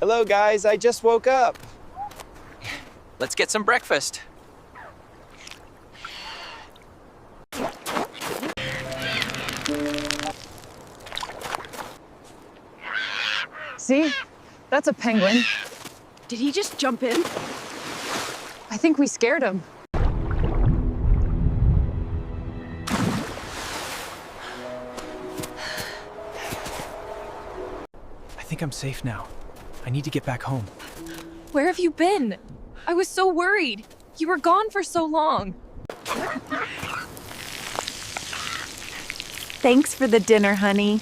Hello, guys. I just woke up. Let's get some breakfast. See? That's a penguin. Did he just jump in? I think we scared him. I think I'm safe now. I need to get back home. Where have you been? I was so worried. You were gone for so long. Thanks for the dinner, honey.